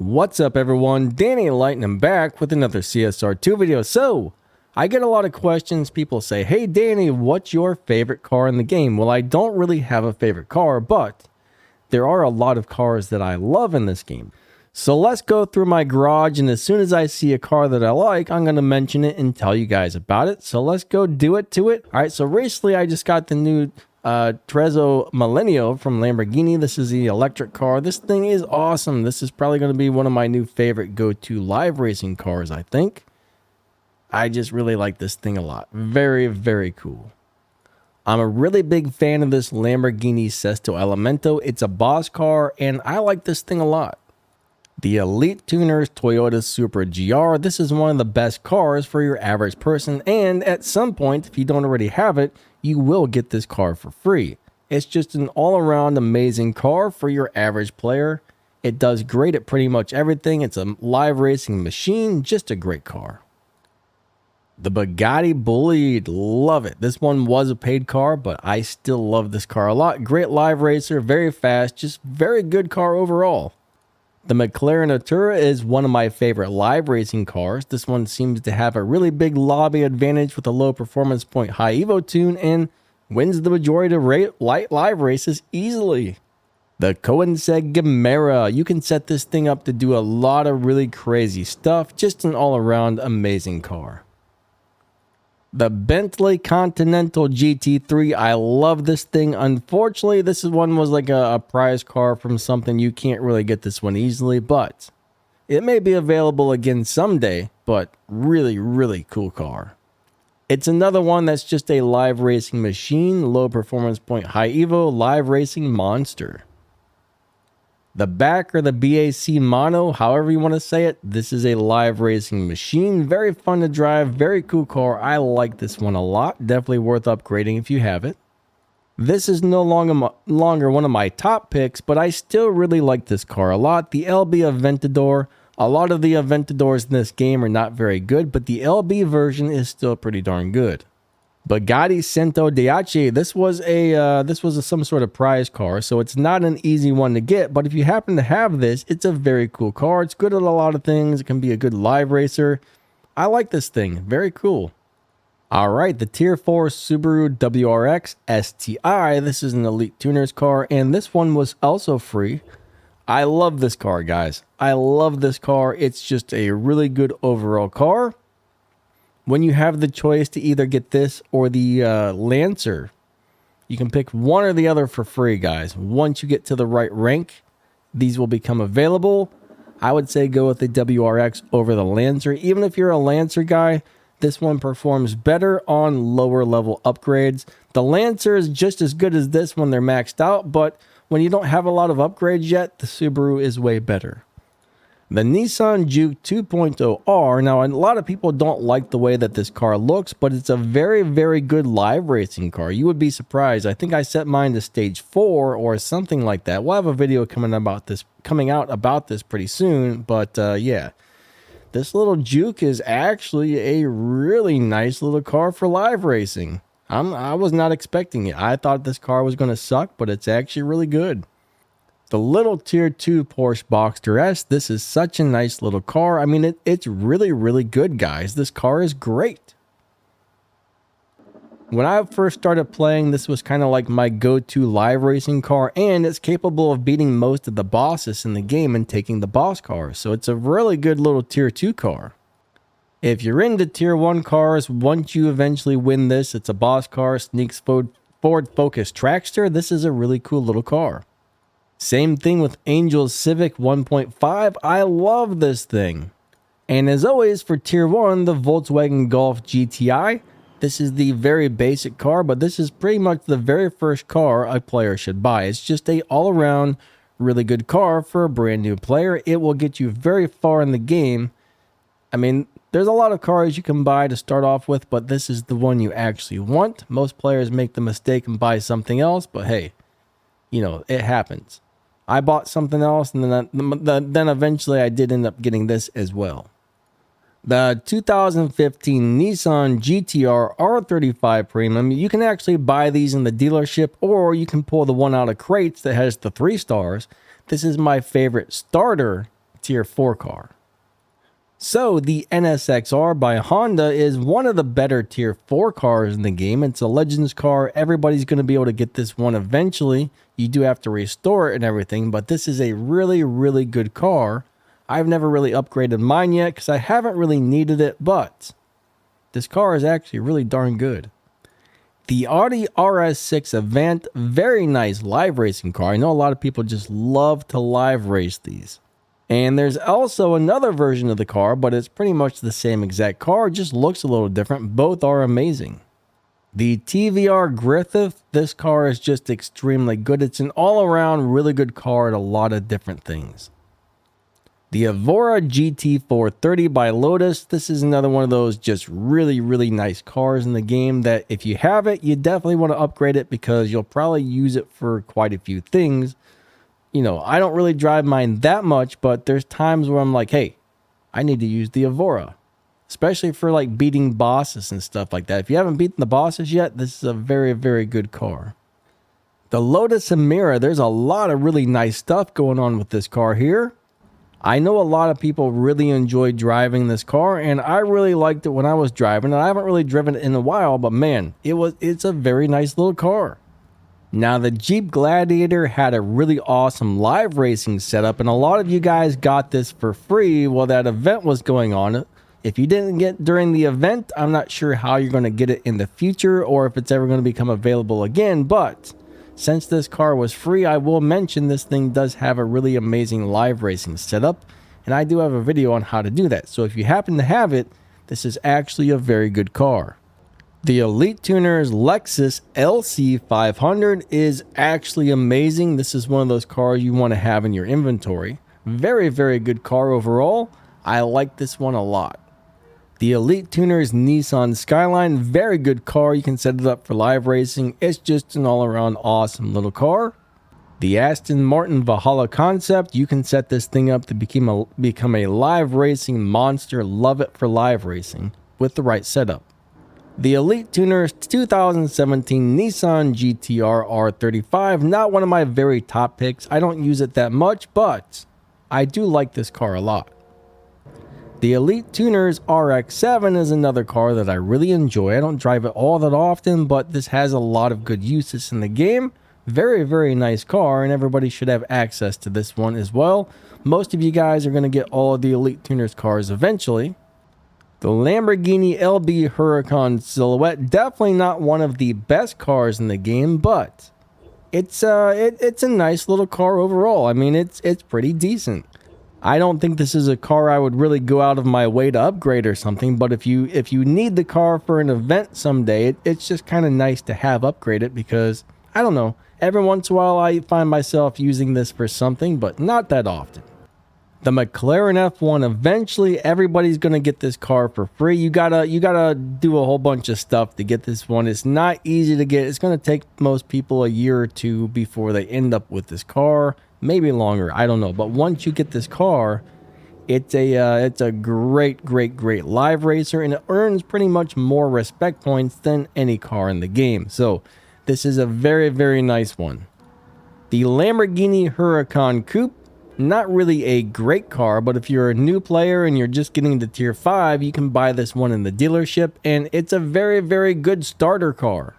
What's up everyone, Danny Lightning back with another CSR2 video. So, I get a lot of questions. People say, hey Danny, what's your favorite car in the game? Well, I don't really have a favorite car, but there are a lot of cars that I love in this game. So let's go through my garage, and as soon as I see a car that I like, I'm going to mention it and tell you guys about it. So let's go do it to it. Alright, so recently I just got the new Trezzo Millennio from Lamborghini. This is the electric car. This thing is awesome. This is probably going to be one of my new favorite go-to live racing cars, I think. I just really like this thing a lot. Very, very cool. I'm a really big fan of this Lamborghini Sesto Elemento. It's a boss car, and I like this thing a lot. The Elite Tuners Toyota Supra GR. This is one of the best cars for your average person, and at some point, if you don't already have it, you will get this car for free. It's just an all-around amazing car for your average player. It does great at pretty much everything. It's a live racing machine, just a great car. The Bugatti Bolide, love it. This one was a paid car, but I still love this car a lot. Great live racer, very fast, just very good car overall. The Mclaren Artura is one of my favorite live racing cars. This one seems to have a really big lobby advantage with a low performance point high Evo tune and wins the majority of live races easily. The Koenigsegg Gemera. You can set this thing up to do a lot of really crazy stuff. Just an all-around amazing car. The Bentley Continental Gt3. I love this thing. Unfortunately, this one was like a prize car from something. You can't really get this one easily, but it may be available again someday. But really, really cool car. It's another one that's just a live racing machine, low performance point, high Evo, live racing monster. The BAC or the BAC Mono, however you want to say it, this is a live racing machine. Very fun to drive, very cool car. I like this one a lot. Definitely worth upgrading if you have it. This is no longer one of my top picks, but I still really like this car a lot. The LB Aventador. A lot of the Aventadors in this game are not very good, but the LB version is still pretty darn good. Bugatti Cento Diaci. This was some sort of prize car, so it's not an easy one to get, but if you happen to have this, it's a very cool car. It's good at a lot of things. It can be a good live racer. I like this thing. Very cool. Alright, the Tier 4 Subaru Wrx Sti. This is an Elite Tuners car, and this one was also free. I love this car, guys. I love this car. It's just a really good overall car. When you have the choice to either get this or the Lancer, you can pick one or the other for free, guys. Once you get to the right rank, these will become available. I would say go with the WRX over the Lancer. Even if you're a Lancer guy, this one performs better on lower level upgrades. The Lancer is just as good as this when they're maxed out, but when you don't have a lot of upgrades yet, the Subaru is way better. The Nissan Juke 2.0 R. Now, a lot of people don't like the way that this car looks, but it's a very, very good live racing car. You would be surprised. I think I set mine to stage 4 or something like that. We'll have a video coming out about this pretty soon, but yeah. This little Juke is actually a really nice little car for live racing. I was not expecting it. I thought this car was going to suck, but it's actually really good. The little Tier 2 Porsche Boxster S. This is such a nice little car. I mean, it's really, really good, guys. This car is great. When I first started playing, this was kind of like my go-to live racing car, and it's capable of beating most of the bosses in the game and taking the boss cars. So it's a really good little Tier 2 car. If you're into Tier 1 cars, once you eventually win this, it's a boss car, sneaks Ford Focus Trackster. This is a really cool little car. Same thing with Angel's Civic 1.5. I love this thing. And as always, for Tier 1, the Volkswagen Golf Gti. This is the very basic car, but this is pretty much the very first car a player should buy. It's just a all-around really good car for a brand new player. It will get you very far in the game. I mean, there's a lot of cars you can buy to start off with, but this is the one you actually want. Most players make the mistake and buy something else, but hey, you know, it happens. I bought something else, and then eventually I did end up getting this as well. The 2015 Nissan Gtr R35 Premium. You can actually buy these in the dealership, or you can pull the one out of crates that has the 3 stars. This is my favorite starter tier 4 car. So the NSX-R by Honda is one of the better tier 4 cars in the game. It's a Legends car. Everybody's going to be able to get this one eventually. You do have to restore it and everything, but this is a really, really good car. I've never really upgraded mine yet because I haven't really needed it, but this car is actually really darn good. The Audi Rs6 Avant, very nice live racing car. I know a lot of people just love to live race these. And there's also another version of the car, but it's pretty much the same exact car, just looks a little different. Both are amazing. The TVR Griffith, this car is just extremely good. It's an all-around really good car at a lot of different things. The Avora GT430 by Lotus, this is another one of those just really, really nice cars in the game that if you have it, you definitely want to upgrade it because you'll probably use it for quite a few things. You know, I don't really drive mine that much, but there's times where I'm like, hey, I need to use the Avora, especially for like beating bosses and stuff like that. If you haven't beaten the bosses yet, this is a very, very good car. The Lotus Emira, there's a lot of really nice stuff going on with this car here. I know a lot of people really enjoy driving this car, and I really liked it when I was driving, and I haven't really driven it in a while, but man, it's a very nice little car. Now, the Jeep Gladiator had a really awesome live racing setup, and a lot of you guys got this for free while that event was going on. If you didn't get during the event, I'm not sure how you're going to get it in the future or if it's ever going to become available again, but since this car was free, I will mention this thing does have a really amazing live racing setup, and I do have a video on how to do that. So if you happen to have it, this is actually a very good car. The Elite Tuners Lexus LC500 is actually amazing. This is one of those cars you want to have in your inventory. Very, very good car overall. I like this one a lot. The Elite Tuners Nissan Skyline, very good car. You can set it up for live racing. It's just an all-around awesome little car. The Aston Martin Valhalla concept, you can set this thing up to become a live racing monster. Love it for live racing with the right setup. The Elite Tuners 2017 Nissan Gtr R35, not one of my very top picks. I don't use it that much, but I do like this car a lot. The Elite Tuners Rx7 is another car that I really enjoy. I don't drive it all that often, but this has a lot of good uses in the game. Very, very nice car, and everybody should have access to this one as well. Most of you guys are going to get all of the Elite Tuners cars eventually. The Lamborghini LB Huracan Silhouette, definitely not one of the best cars in the game, but it's a nice little car overall. I mean, it's pretty decent. I don't think this is a car I would really go out of my way to upgrade or something, but if you need the car for an event someday, it's just kind of nice to have upgraded because, I don't know, every once in a while I find myself using this for something, but not that often. The Mclaren F1, eventually everybody's going to get this car for free. You gotta do a whole bunch of stuff to get this one. It's not easy to get. It's going to take most people a year or two before they end up with this car. Maybe longer, I don't know. But once you get this car, it's a great live racer, and it earns pretty much more respect points than any car in the game. So this is a very, very nice one. The Lamborghini Huracan Coupe, not really a great car, but if you're a new player and you're just getting to tier 5, you can buy this one in the dealership, and it's a very, very good starter car.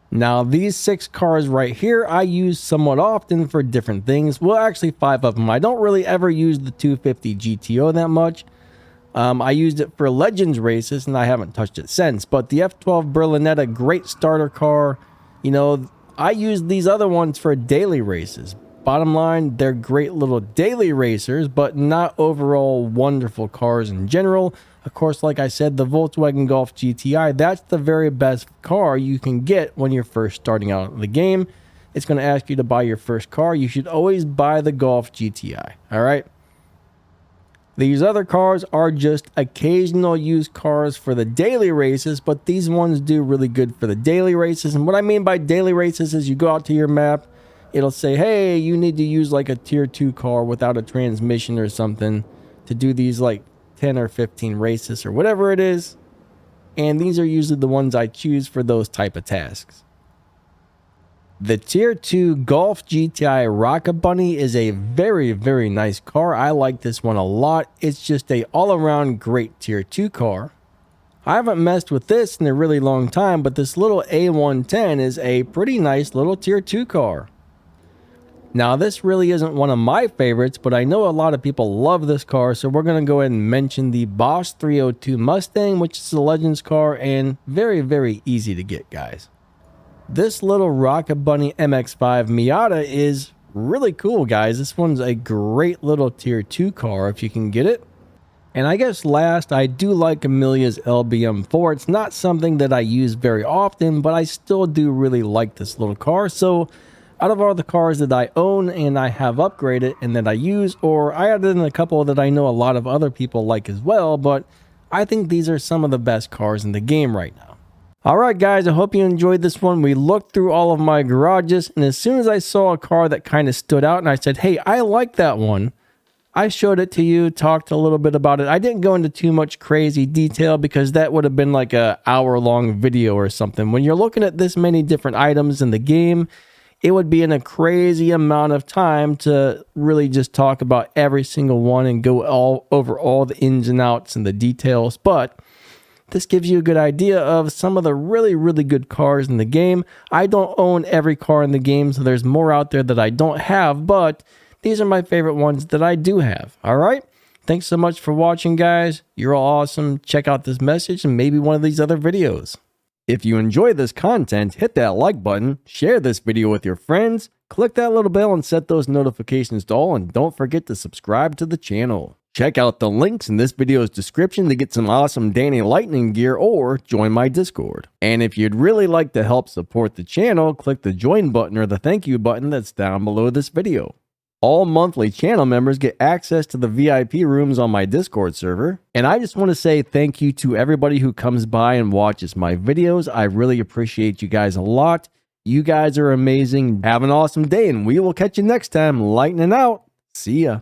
Now, these 6 cars right here, I use somewhat often for different things. Well, actually 5 of them. I don't really ever use the 250 GTO that much. I used it for Legends races, and I haven't touched it since. But the F12 Berlinetta, great starter car. You know, I use these other ones for daily races. Bottom line, they're great little daily racers, but not overall wonderful cars in general. Of course, like I said, the Volkswagen Golf Gti, that's the very best car you can get when you're first starting out in the game. It's going to ask you to buy your first car. You should always buy the Golf Gti, all right? These other cars are just occasional used cars for the daily races, but these ones do really good for the daily races. And what I mean by daily races is you go out to your map, it'll say, hey, you need to use like a tier 2 car without a transmission or something to do these like 10 or 15 races or whatever it is. And these are usually the ones I choose for those type of tasks. The Tier 2 Golf Gti Rocket Bunny is a very, very nice car. I like this one a lot. It's just a all-around great Tier 2 car. I haven't messed with this in a really long time, but this little A110 is a pretty nice little Tier 2 car. Now, this really isn't one of my favorites, but I know a lot of people love this car, so we're going to go ahead and mention the Boss 302 Mustang, which is a Legends car and very, very easy to get, guys. This little Rocket Bunny MX-5 Miata is really cool, guys. This one's a great little Tier 2 car if you can get it. And I guess last, I do like Amelia's LBM4. It's not something that I use very often, but I still do really like this little car. So out of all the cars that I own and I have upgraded and that I use, or I added in a couple that I know a lot of other people like as well, but I think these are some of the best cars in the game right now. Alright guys, I hope you enjoyed this one. We looked through all of my garages, and as soon as I saw a car that kind of stood out and I said, hey, I like that one, I showed it to you, talked a little bit about it. I didn't go into too much crazy detail because that would have been like an hour-long video or something. When you're looking at this many different items in the game, it would be in a crazy amount of time to really just talk about every single one and go all over all the ins and outs and the details. But this gives you a good idea of some of the really, really good cars in the game. I don't own every car in the game, so there's more out there that I don't have, but these are my favorite ones that I do have. All right? Thanks so much for watching, guys. You're all awesome. Check out this message and maybe one of these other videos. If you enjoy this content, hit that like button, share this video with your friends, click that little bell and set those notifications to all, and don't forget to subscribe to the channel. Check out the links in this video's description to get some awesome Danny Lightning gear or join my Discord. And if you'd really like to help support the channel, click the join button or the thank you button that's down below this video. All monthly channel members get access to the VIP rooms on my Discord server. And I just want to say thank you to everybody who comes by and watches my videos. I really appreciate you guys a lot. You guys are amazing. Have an awesome day, and we will catch you next time. Lightning out. See ya.